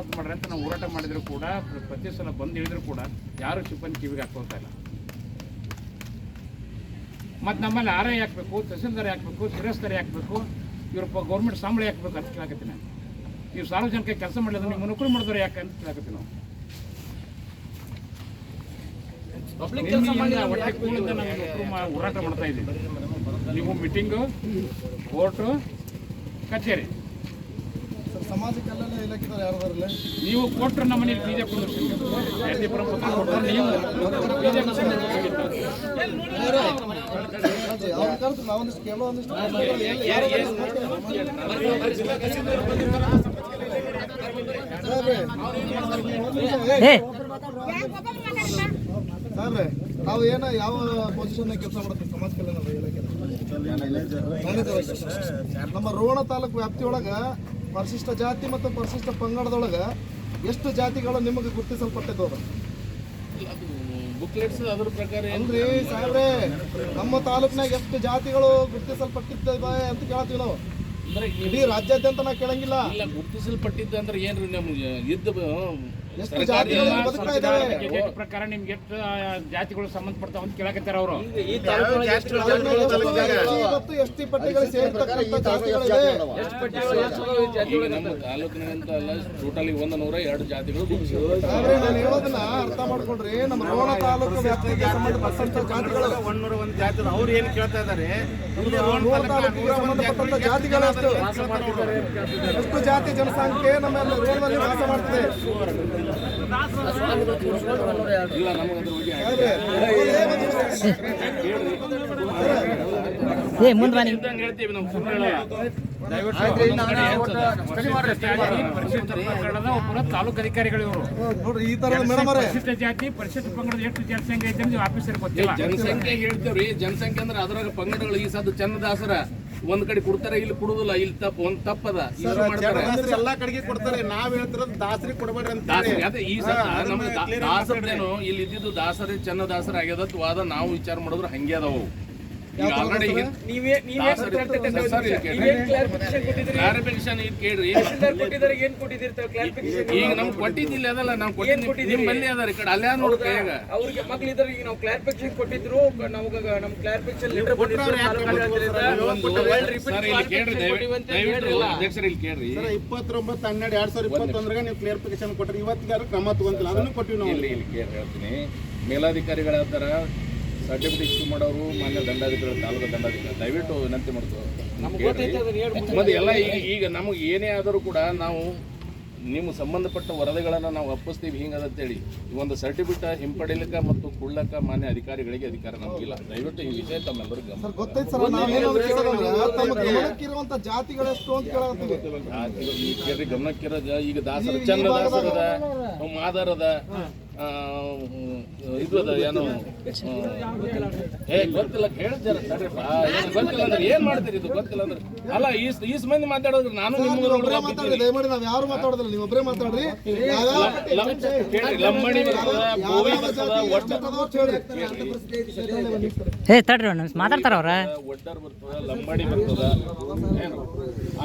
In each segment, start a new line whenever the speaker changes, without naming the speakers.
ರದ್ದು ಮಾಡ್ರಿ ಅಂತ ನಾವು ಹೋರಾಟ ಮಾಡಿದ್ರು ಕೂಡ ಪ್ರತಿ ಸಲ ಬಂದು ಹೇಳಿದ್ರು ಕೂಡ ಯಾರು ಸಿಬ್ಬಂದಿ ಕಿವಿಗೆ ಹಾಕೊಳ್ತಾ ಇಲ್ಲ. ಮತ್ತು ನಮ್ಮಲ್ಲಿ ಆರ್ ಐ ಹಾಕಬೇಕು, ತಹಸೀಲ್ದಾರ್ ಹಾಕಬೇಕು, ಶಿರಸ್ದಾರಿ ಹಾಕಬೇಕು, ಇವ್ರ ಗೌರ್ಮೆಂಟ್ ಸಂಬಳ ಹಾಕಬೇಕು ಅಂತ ಕೇಳಕತ್ತೀನಿ ನಾನು. ನೀವು ಸಾರ್ವಜನಿಕ ಕೆಲಸ ಮಾಡಲಿಲ್ಲ ನೀವು ನೌಕರಿ ಮಾಡಿದವ್ರು ಯಾಕೆ ಅಂತ ಕೇಳಕತ್ತೀನಿ ನಾವು. ಹೊಟ್ಟೆ ಕೂಲಿಂದ ನಾವು ಹೋರಾಟ ಮಾಡ್ತಾ ಇದ್ದೀವಿ. ನೀವು ಮೀಟಿಂಗು, ಕೋರ್ಟು, ಕಚೇರಿ,
ಸಮಾಜಕ್ಕೆಲ್ಲ ಇಲಾಖೆದವ್ರು ಯಾರದಾರಲ್ಲ
ನೀವು ಕೊಟ್ಟರು ನಮ್ಮ ಮನೇಲಿ ಬೀಜ ಕೊಟ್ಟರು ಪ್ರಪತ್ರ ಕೊಟ್ಟರು ನೀವು
ನಾವೊಂದಿಷ್ಟು ಕೇಳೋ ಒಂದಿಷ್ಟು ಸಾಹೇಬ್ರೆ, ನಾವು ಏನೋ ಯಾವ ಪೊಸಿಷನ್ ಕೆಲಸ ಮಾಡ್ತೀವಿ ಸಮಾಜ ಕಲ್ಯಾಣ ಇಲಾಖೆ ನಮ್ಮ ರೋಣ ತಾಲೂಕು ವ್ಯಾಪ್ತಿಯೊಳಗ ಪರಿಶಿಷ್ಟ ಜಾತಿ ಮತ್ತು ಪರಿಶಿಷ್ಟ ಪಂಗಡದೊಳಗ ಎಷ್ಟು ಜಾತಿಗಳು ನಿಮಗೆ ಗುರುತಿಸಲ್ಪಟ್ಟಿದ್ದವು?
ಬುಕ್ಲೆಟ್ಸ್ ಅದ್ರ ಪ್ರಕಾರ
ಅಲ್ರಿ ಸಾಹೇಬ್ರೆ, ನಮ್ಮ ತಾಲೂಕಿನಾಗ ಎಷ್ಟು ಜಾತಿಗಳು ಗುರುತಿಸಲ್ಪಟ್ಟಿದ್ದಾವೆ ಅಂತ ಕೇಳ್ತೀವಿ ನಾವು. ಇಡೀ ರಾಜ್ಯಾದ್ಯಂತ ನಾ ಕೇಳಂಗಿಲ್ಲ.
ಇಲ್ಲ, ಗುರುತಿಸಲ್ಪಟ್ಟಿದ್ದ ಅಂದ್ರೆ ಏನ್ರಿ ನಮ್ಗೆ
ಎಷ್ಟು ಜಾತಿಗಳು ಬದುಕ್ತಾ ಇದ್ದಾವೆ
ಪ್ರಕಾರ ನಿಮ್ಗೆ ಎಷ್ಟು ಜಾತಿಗಳು ಸಂಬಂಧಪಡ್ತಾವ ಅಂತ ಕೇಳಕತ್ತಾರ ಅವರು.
ಮತ್ತು ಎಸ್ ಟಿ ಪಟ್ಟಿಗಳು ಸೇರಿರ್ತಕ್ಕಂಥ ಜಾತಿಗಳಿದೆ.
ನಮ್ಮ ತಾಲೂಕಿನಂತ ಅಲ್ಲ, ಟೋಟಲಿ 102 ಜಾತಿಗಳು.
ನಾನು ಹೇಳೋದನ್ನ ಅರ್ಥ ಮಾಡ್ಕೊಂಡ್ರಿ. ನಮ್ಮ ರೋಣ ತಾಲೂಕು ವ್ಯಾಪ್ತಿಗೆ ಸಂಬಂಧಪಟ್ಟಂತ ಜಾತಿಗಳು
101 ಜಾತಿ. ಅವ್ರು ಏನ್ ಕೇಳ್ತಾ ಇದಾರೆ,
ರೋಣ ತಾಲೂಕಿಗೆ ಸಂಬಂಧಪಟ್ಟಂತ ಜಾತಿಗಳು ಎಷ್ಟು ಜಾತಿ ಜನಸಂಖ್ಯೆ ನಮ್ಮ ರೋಣದಲ್ಲಿ ವಾಸ ಮಾಡ್ತಿದೆ.
ಇಲ್ಲ, ನಮಗೆ ಅದ್ರ ಬಗ್ಗೆ ಹೇಳ್ತೀವಿ ನಾವು.
ತಾಲೂಕು ಅಧಿಕಾರಿಗಳು ಇವರು
ನೋಡ್ರಿ ಈ ತರ ಮೇಡಮ್
ಪರಿಶಿಷ್ಟ ಜಾತಿ ಪರಿಶಿಷ್ಟ ಪಂಗಡದ ಎಷ್ಟು ಜನಸಂಖ್ಯೆ ಐತೆ ನೀವು ಆಫೀಸರ್ ಗೊತ್ತಿಲ್ಲ.
ಜನಸಂಖ್ಯೆ ಹೇಳ್ತೇವ್ರಿ. ಜನಸಂಖ್ಯೆ ಅಂದ್ರೆ ಅದ್ರಾಗ ಪಂಗಡಗಳು ಈ ಸದ್ದು ಚನ್ನದಾಸರ ಒಂದ್ ಕಡೆ ಕೊಡ್ತಾರೆ, ಇಲ್ಲಿ ಕೊಡುದಿಲ್ಲ. ಇಲ್ಲಿ ಒಂದ್ ತಪ್ಪದ
ಎಲ್ಲಾ ಕಡೆಗೆ ಕೊಡ್ತಾರೆ. ನಾವ್ ಹೇಳ್ತಿರೋದು ದಾಸರಿಗೆ ಕೊಡಬೇಡ್ರಿ ಅಂತ.
ಅದೇ ಈ ಸದ ನಮ್ಗೆ ದಾಸರೇನು ಇಲ್ಲಿ ಇದ್ದಿದ್ದು ದಾಸರೇ ಚನ್ನದಾಸರ ಆಗ್ಯದ ವಾದ ನಾವು ವಿಚಾರ ಮಾಡಿದ್ರೆ ಹಂಗೆ ಅದಾವು. ಈಗ ಆಲ್ರೆಡಿ ಕ್ಲಾರಿಫಿಕೇಶನ್ ಇದು ಕೇಳ್ರಿ. ಈಗ ನಮ್ಗೆ ಕೊಟ್ಟಿದ್ದಿಲ್ಲ, ಅದಲ್ಲ ನಾವು ಕೊಟ್ಟಿದ್ದೀವಿ. ನಿಮ್ಮಲ್ಲಿ ಅದಾರ ಈ ಕಡೆ ಅಲ್ಲೇ ನೋಡಿ ಕೈಯಾಗ
ಅವ್ರಿಗೆ ಮಕ್ಳಿದ್ರೆ ಈಗ ನಾವು ಕ್ಲಾರಿಫಿಕೇಶನ್ ಕೊಟ್ಟಿದ್ರು. ನಮ್ಗೆ ನಮ್ಮ ಕ್ಲಾರಿಫಿಕೇಶನ್ ಲೆಟರ್
ಅಧ್ಯಕ್ಷರು ಇಲ್ಲಿ ಕೇಳ್ರಿ.
29/12/2021 ನೀವು ಕ್ಲಾರಿಫಿಕೇಶನ್ ಕೊಟ್ರಿ. ಇವತ್ತಿಗಾರು ಕ್ರಮ ತಗೊಂತಿಲ್ಲ, ಅದನ್ನು ಕೊಟ್ಟಿವಿ ನಾವು.
ಇಲ್ಲಿ ಕೇಳಿ ಹೇಳ್ತೀನಿ. ಮೇಲಾಧಿಕಾರಿಗಳ ಹತ್ರ ಸರ್ಟಿಫಿಕೇಟ್ ಇಶ್ಯೂ ಮಾಡೋರು ಮಾನ್ಯ ದಂಡಾಧಿಕಾರಿ, ತಾಲೂಕು ದಂಡಾಧಿಕಾರಿ ದಯವಿಟ್ಟು ವಿನಂತಿ ಮಾಡ್ತೀವಿ. ಮತ್ತೆ ಎಲ್ಲ ಈಗ ನಮಗೆ ಏನೇ ಆದರೂ ಕೂಡ ನಾವು ನಿಮ್ಮ ಸಂಬಂಧಪಟ್ಟ ವರದಿಗಳನ್ನು ನಾವು ಒಪ್ಪಿಸ್ತೀವಿ ಹಿಂಗದಂತೇಳಿ ಒಂದು ಸರ್ಟಿಫಿಕೇಟ್ ಹಿಂಪಡಿಲಿಕ್ಕೆ ಮತ್ತು ಕೊಡ್ಲಕ್ಕ ಮಾನ್ಯ ಅಧಿಕಾರಿಗಳಿಗೆ ಅಧಿಕಾರ ನಮಗಿಲ್ಲ. ದಯವಿಟ್ಟು ಈ ವಿಷಯ ತಮ್ಮೆಲ್ಲರಿಗೂ
ಗೊತ್ತೈತೆ ಸರ್. ಗಮನಕ್ಕಿರುವಂತ ಜಾತಿಗಳೆಷ್ಟು ಅಂತ ಕೇಳತ್ತೀವಿ.
ಗಮನಕ್ಕಿರೋದ ಈಗ ದಾಸರ ಚನ್ನದಾಸರದ, ಮಾದರದ, ಇದು ಅದ ಏನು ಗೊತ್ತಿಲ್ಲ ಹೇಳ್ತಾರ. ಗೊತ್ತಿಲ್ಲ ಅಂದ್ರೆ ಏನ್ ಮಾಡ್ತೀರಿ? ಇದು ಗೊತ್ತಿಲ್ಲ ಅಂದ್ರೆ ಅಲ್ಲ. ಈ ಮಂದಿ ಮಾತಾಡೋದು ನಾನು
ದಯಮಾಡಿ ನಾವ್ ಯಾರು ಮಾತಾಡೋದಿಲ್ಲ, ನೀವು ಒಬ್ಬರೇ ಮಾತಾಡ್ರಿ.
ಲಂಬಣಿ ಬರ್ತದ, ಬೋವಿ ಬರ್ತದ,
ಮಾತಾಡ್ತಾರ ಅವ್ರ.
ಒಡ್ಡರ್ ಬರ್ತದ, ಲಂಬಣಿ ಬರ್ತದ,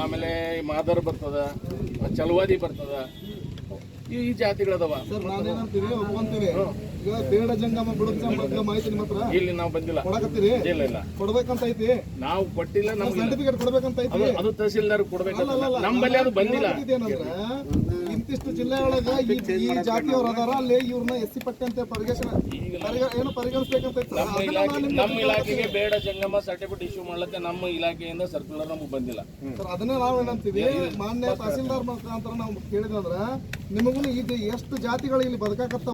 ಆಮೇಲೆ ಮಾದರ್ ಬರ್ತದ, ಚಲವಾದಿ ಬರ್ತದ. ಈ ಜಾತಿಗಳದವ
ಸರ್. ನಾನೇನಂತೀವಿ ಒಪ್ಕೊಂತೀವಿ. ಈಗ ಬೇಡ ಜಂಗಮ ಬುಡಕ ಮಾಹಿತಿ ನಿಮ್ಮ ಹತ್ರ
ಇಲ್ಲಿ ನಾವು ಬಂದಿಲ್ಲ.
ಕೊಡಕತ್ತೀರಿ?
ಇಲ್ಲ ಇಲ್ಲ,
ಕೊಡ್ಬೇಕಂತ ಐತಿ.
ನಾವು ಕೊಟ್ಟಿಲ್ಲ. ನಮ್ಗೆ
ಸರ್ಟಿಫಿಕೇಟ್ ಕೊಡ್ಬೇಕಂತ ಐತಿ.
ಅದು ತಹಸೀಲ್ದಾರ್ ಕೊಡ್ಬೇಕಂತ ನಮ್ಮಲ್ಲಿ ಅದು ಬಂದಿಲ್ಲ.
ಏನಂದ್ರೆ ಇಂತಿಷ್ಟು ಜಿಲ್ಲೆ ಒಳಗ ಈ ಜಾತಿಯವ್ರು ಅದಾರ, ಅಲ್ಲಿ ಇವ್ರನ್ನ SC ಪಟ್ಟಿ ಅಂತ ಪರಿಗಣಿಸ್ಬೇಕಂತ ಐತಿ.
ನಮ್ಮ ಇಲಾಖೆಗೆ ಬೇಡ ಜಂಗಮ ಸರ್ಟಿಫಿಕೇಟ್ ಇಶ್ಯೂ ಮಾಡ್ಲಿಕ್ಕೆ ನಮ್ಮ ಇಲಾಖೆಯಿಂದ ಸರ್ಕ್ಯುಲರ್ ನಮ್ಗೆ ಬಂದಿಲ್ಲ
ಸರ್. ಅದನ್ನೇ ನಾವು ಏನಂತೀವಿ, ಮಾನ್ಯ ತಹಸೀಲ್ದಾರ್ ಮುಖಾಂತರ ನಾವು ಕೇಳಿದಂದ್ರ ನಿಮಗೂ ಇದು ಎಷ್ಟು ಜಾತಿಗಳು ಇಲ್ಲಿ ಬದುಕಾಕತ್ತ